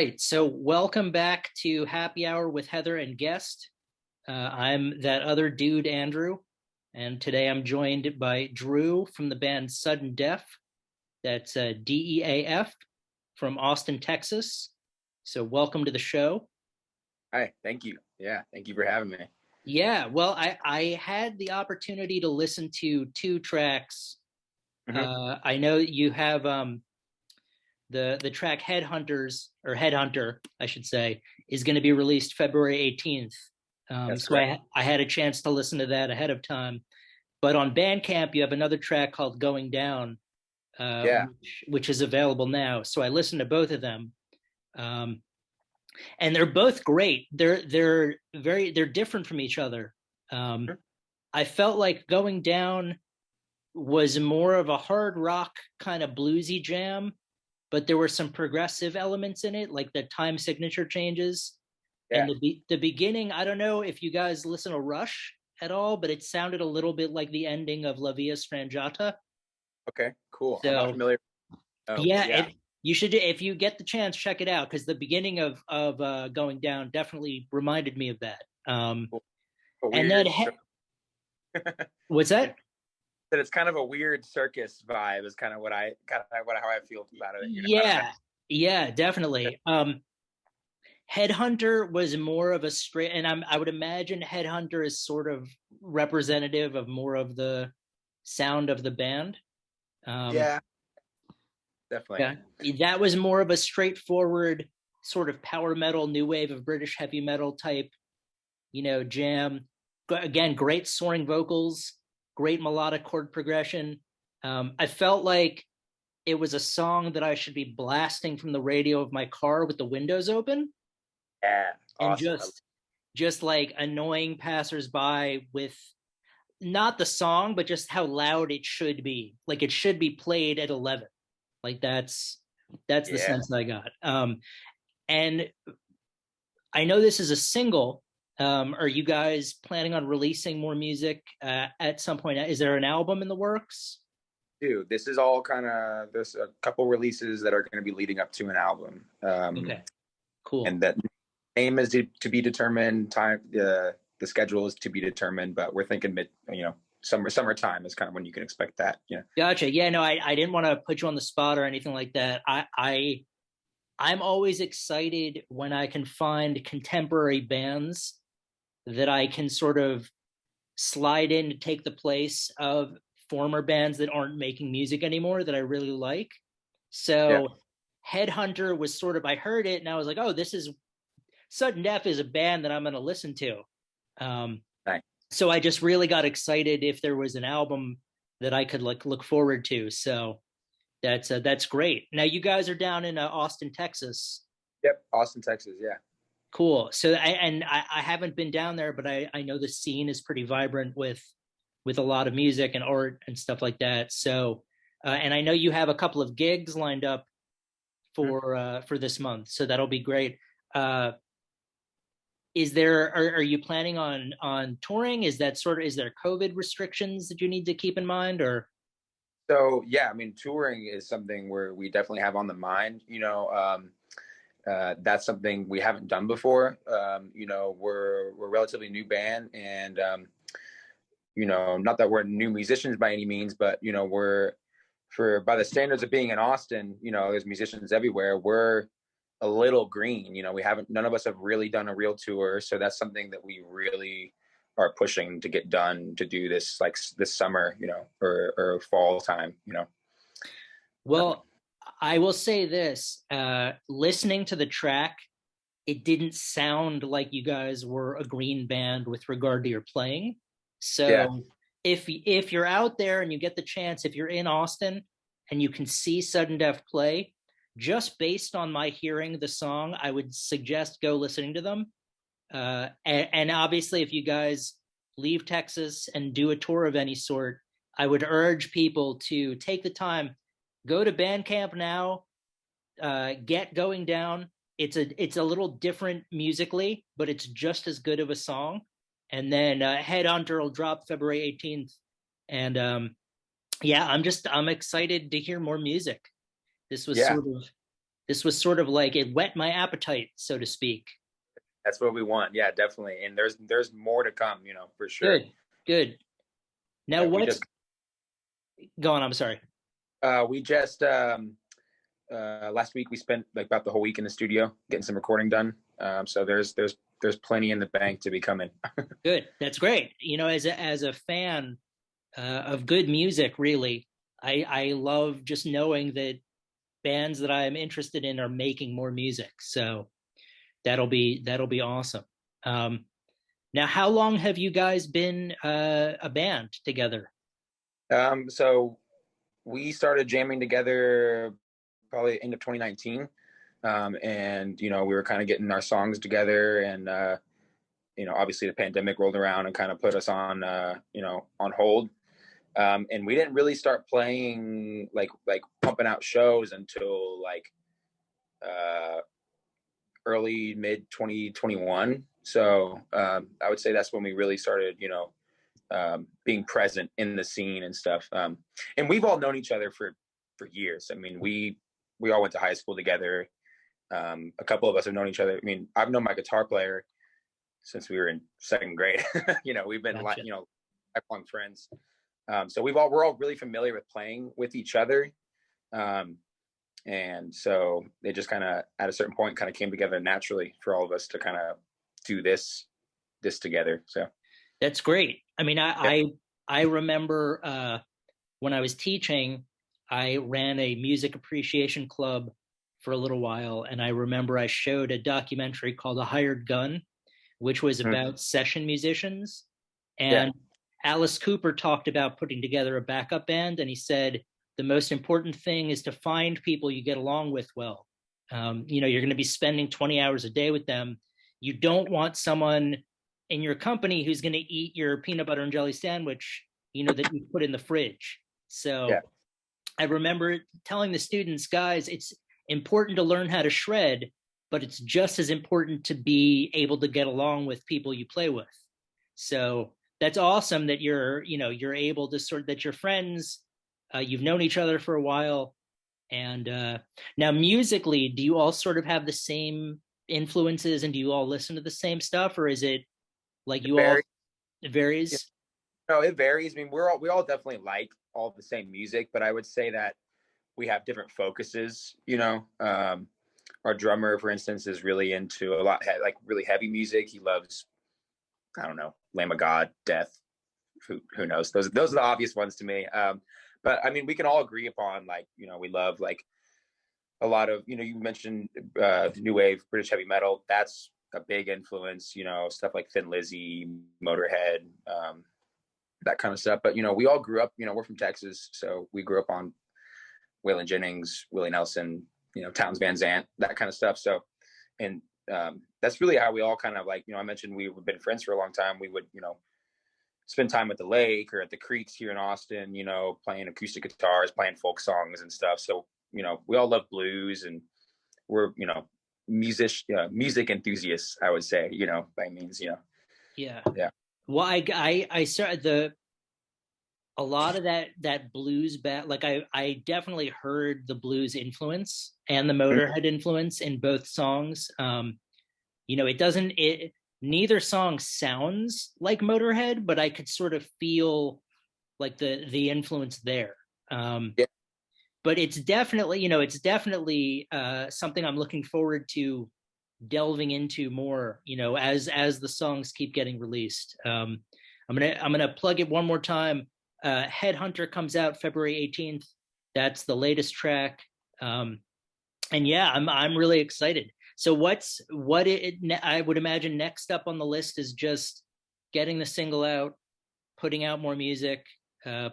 right. So welcome back to Happy Hour with Heather and guest. I'm that other dude, Andrew, and today I'm joined by Drew from the band Sudden Deaf. That's DEAF from Austin, Texas. So welcome to the show. Hi, thank you. Yeah, thank you for having me. Yeah, well, I had the opportunity to listen to two tracks. hmm I know you have the track Headhunter, I should say, is going to be released February 18th. That's So correct. I had a chance to listen to that ahead of time. But on Bandcamp, you have another track called Going Down, Yeah, which is available now. So I listened to both of them. Um, and they're both great. They're different from each other. Um, Mhm. I felt like Going Down was more of a hard rock kind of bluesy jam, but there were some progressive elements in it, like the time signature changes. And Yeah. the beginning, I don't know if you guys listen to Rush at all, but it sounded a little bit like the ending of La Via Strangiata. Okay, cool. I'm not So familiar. Oh, yeah, yeah. you should, if you get the chance, check it out, because the beginning of Going Down definitely reminded me of that. Cool. A And then weird that what's that? it's kind of a weird circus vibe is kind of what I kind of what how I feel about it. I don't know. Yeah, yeah, definitely. Headhunter was more of a straight, and I would imagine Headhunter is sort of representative of more of the sound of the band. Um, Yeah, definitely. yeah, that was more of a straightforward sort of power metal, new wave of British heavy metal type, jam. Again, great soaring vocals, great melodic chord progression. I felt like it was a song that I should be blasting from the radio of my car with the windows open Yeah, and awesome. just like annoying passersby with not the song, but just how loud it should be. Like it should be played at 11. Like that's the Yeah. sense I got. And I know this is a single. Are you guys planning on releasing more music at some point? Is there an album in the works? Dude, this is all kind of there's a couple releases that are going to be leading up to an album. Okay, cool. And that name is to be determined. Time the schedule is to be determined, but we're thinking summertime is kind of when you can expect that. Gotcha. Yeah, no, I didn't want to put you on the spot or anything like that. I'm always excited when I can find contemporary bands that I can sort of slide in to take the place of former bands that aren't making music anymore that I really like. Yeah, So Headhunter was sort of, I heard it and I was like, oh, this is Sudden Death is a band that I'm going to listen to. Um, nice. so I just really got excited if there was an album that I could like look forward to. So that's great. Now you guys are down in Austin, Texas. Yep, Austin, Texas. Yeah, Cool. So I haven't been down there, but I know the scene is pretty vibrant with a lot of music and art and stuff like that. So and I know you have a couple of gigs lined up Mhm. for this month, so that'll be great. Uh, is there are you planning on touring? Is there COVID restrictions that you need to keep in mind or? So yeah, I mean, touring is something where we definitely have on the mind. That's something we haven't done before. We're a relatively new band, and not that we're new musicians by any means, but we're for by the standards of being in Austin, there's musicians everywhere. We're a little green. We haven't. None of us have really done a real tour, so that's something that we really are pushing to get done to do this like this summer, or fall time. Um, Well, I will say this: listening to the track, it didn't sound like you guys were a green band with regard to your playing. yeah, So if you're out there and you get the chance, if you're in Austin and you can see Sudden Death play, just based on my hearing the song, I would suggest go listening to them. And obviously, if you guys leave Texas and do a tour of any sort, I would urge people to take the time, go to Bandcamp now, get Going Down. It's a little different musically, but it's just as good of a song. And then Headhunter will drop February 18th. And yeah, I'm excited to hear more music. This was yeah. sort of this was sort of like it whet my appetite, so to speak. That's what we want. Yeah, definitely. And there's more to come, for sure. Good, good. Now Yeah, we what's just going on? I'm sorry. we just last week we spent like about the whole week in the studio getting some recording done. So there's plenty in the bank to be coming. Good. That's great. As a fan of good music, really, I love just knowing that bands that I'm interested in are making more music. So that'll be awesome. Um, Now, how long have you guys been a band together? So we started jamming together probably end of 2019. And we were kind of getting our songs together, and obviously the pandemic rolled around and kind of put us on on hold. And we didn't really start playing like pumping out shows until like early mid 2021. So I would say that's when we really started, being present in the scene and stuff. And we've all known each other for years. I mean, we all went to high school together. A couple of us have known each other. I mean, I've known my guitar player since we were in second grade. We've been Gotcha. lifelong friends. So we're all really familiar with playing with each other. And so they just kind of at a certain point kind of came together naturally for all of us to kind of do this together. So That's great. I mean, yeah. I remember when I was teaching, I ran a music appreciation club for a little while, and I remember I showed a documentary called A Hired Gun, which was about session musicians. Yeah. And Alice Cooper talked about putting together a backup band, and he said the most important thing is to find people you get along with well. You're going to be spending 20 hours a day with them. You don't want someone in your company who's going to eat your peanut butter and jelly sandwich, that you put in the fridge. So Yeah. I remember telling the students, guys, it's important to learn how to shred, but it's just as important to be able to get along with people you play with. So that's awesome that you're able to that you're friends. You've known each other for a while. And now musically, do you all sort of have the same influences, and do you all listen to the same stuff, or is it like It you all, varies. it varies? No, it varies. I mean, we all definitely like all the same music, but I would say that we have different focuses. Our drummer, for instance, is really into a lot like really heavy music. He loves, I don't know, Lamb of God, Death. Who knows? Those are the obvious ones to me. But I mean, we can all agree upon like we love like a lot of you mentioned new wave British heavy metal. That's a big influence. Stuff like Thin Lizzy, Motorhead, that kind of stuff. But we all grew up. We're from Texas, so we grew up on Waylon Jennings, Willie Nelson, Townes Van Zandt, that kind of stuff. So, and that's really how we all kind of like, I mentioned we've been friends for a long time. We would, spend time at the lake or at the creeks here in Austin, playing acoustic guitars, playing folk songs and stuff. So, we all love blues, and we're, music enthusiasts, I would say, by means, Yeah. Yeah. Well, I started a lot of that blues like I definitely heard the blues influence and the Motorhead influence in both songs. Neither song sounds like Motorhead, but I could sort of feel like the influence there. Yeah. But it's definitely something I'm looking forward to delving into more, as the songs keep getting released. I'm gonna plug it one more time. Headhunter comes out February 18th. That's the latest track. And yeah, I'm really excited. So I would imagine next up on the list is just getting the single out, putting out more music,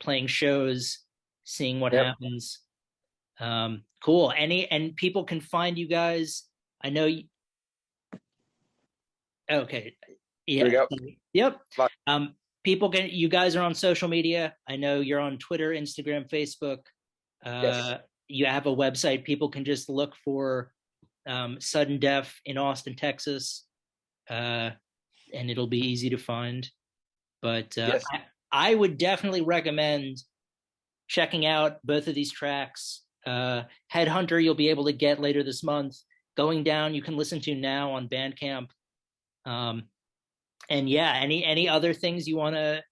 playing shows, seeing what happens. Cool. And people can find you guys. I know. Okay. Here we Yeah. go. Yep. You guys are on social media. I know you're on Twitter, Instagram, Facebook. Yes. You have a website. People can just look for Sudden Death in Austin, Texas, and it'll be easy to find. But Yes. I would definitely recommend checking out both of these tracks. Headhunter you'll be able to get later this month. Going Down you can listen to now on Bandcamp. And yeah, any other things you want to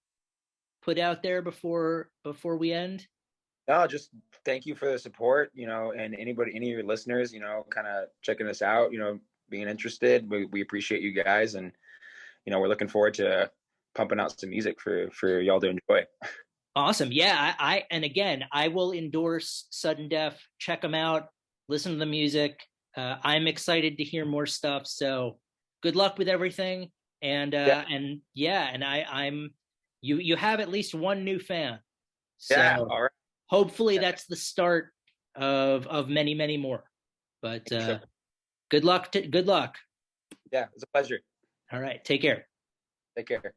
put out there before we end? No, just thank you for the support, and any of your listeners, kind of checking us out, being interested. We appreciate you guys, and we're looking forward to pumping out some music for y'all to enjoy. Awesome. Yeah, I and again, I will endorse Sudden Death. Check them out. Listen to the music. I'm excited to hear more stuff. So good luck with everything. And I'm you have at least one new fan. So yeah, all right. Hopefully that's the start of many, many more. But sure. Good luck. Yeah, it's a pleasure. All right. Take care. Take care.